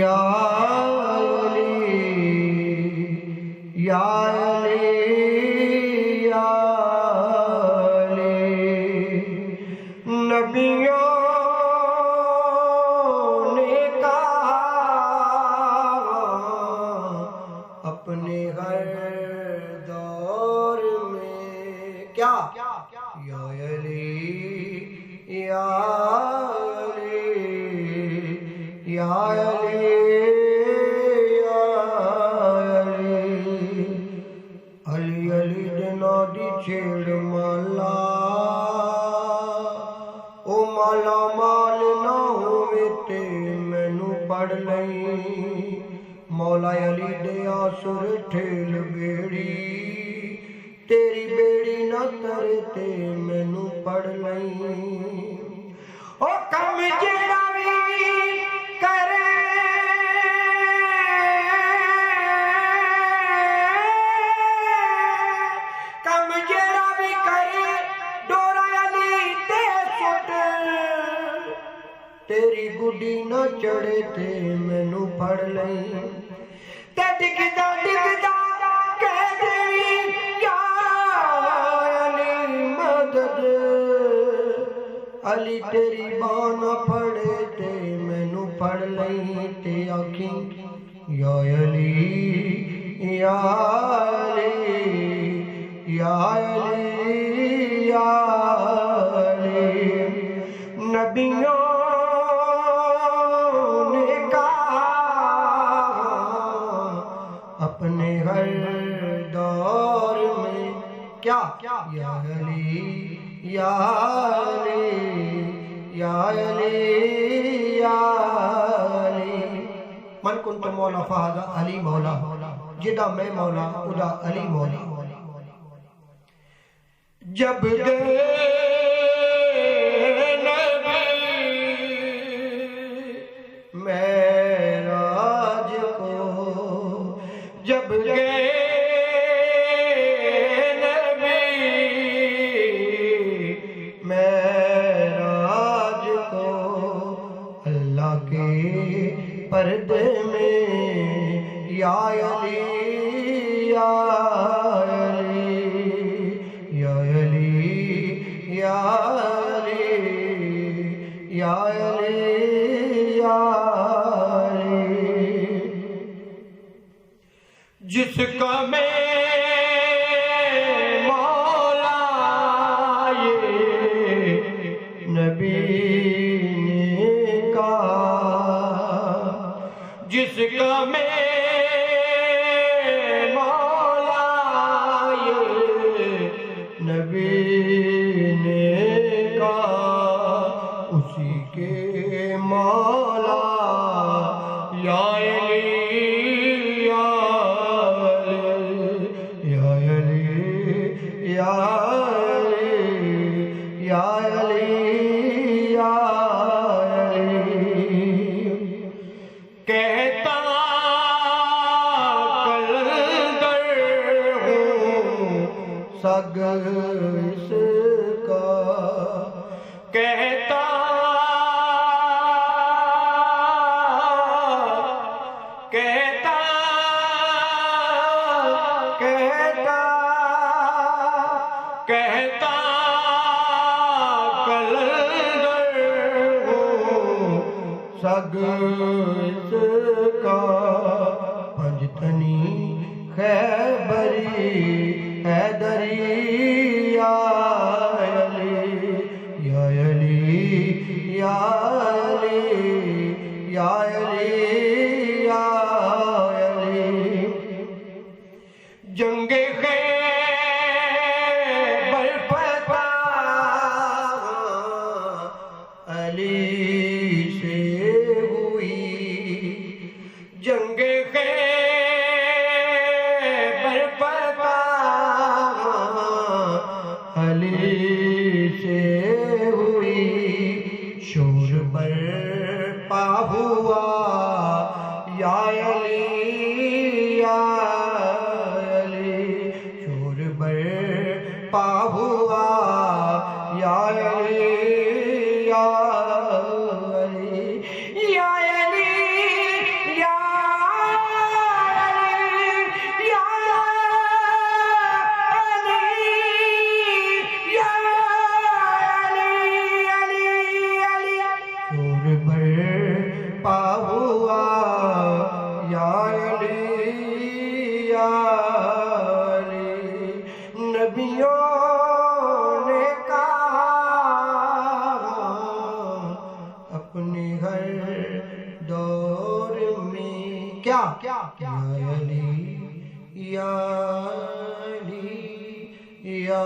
یا علی یا علی یا علی نبیوں نے کہا اپنے ہر دور میں کیا یا علی یا یا علی یا علی علی علی دنا دی چھیڑ مالا او مالا مال نہ ہوئے تے مینوں پڑھ لئی مولا علی دے آسر ٹھیل بیڑی تیری بیڑی نہ ترے تے مینوں پڑھ لئی او کم جیڑا کرے کم جیڑا بھی کرے ڈورا علی تے سٹ تیری گڈی نہ چڑھے تے مینوں پڑھ لئی تے ڈگدا ڈگدا کہہ دے یا علی مدد علی تیری بان پڑھے تے مینوں پڑھ لئی تے آکھیں یا علی یا علی یا علی یا علی نبیوں نے کہا اپنے ہر دور میں کیا یا علی یا علی یا علی یا علی من کنت مولا فہذا علی مولا جدا میں مولا ادا علی مولا جب گئے نبی معراج کو جب گئے پردے میں یا علی یا علی یا علی یا علی یا علی یا علی جس کا میں مولا یہ نبی جس کا میں مولا یہ نبی نے کہا اسی کے مولا یا علی یا علی یا علی یا علی یا علی یا کہتا کلندر ہوں سگ اس کا کہتا کہتا کہتا کہتا کلندر ہوں سگ اس کا پنجتنی خیبری حیدری یا علی یا علی یا علی یا علی یا علی جنگ خیبر فتح علی سے جنگ خیبر فتح علی سے ہوئی شور برپا ہوا یا علی یا علی شور برپا ہوا یا علی یا علی یا علی اپنے ہر دور میں کیا یا علی یا علی یا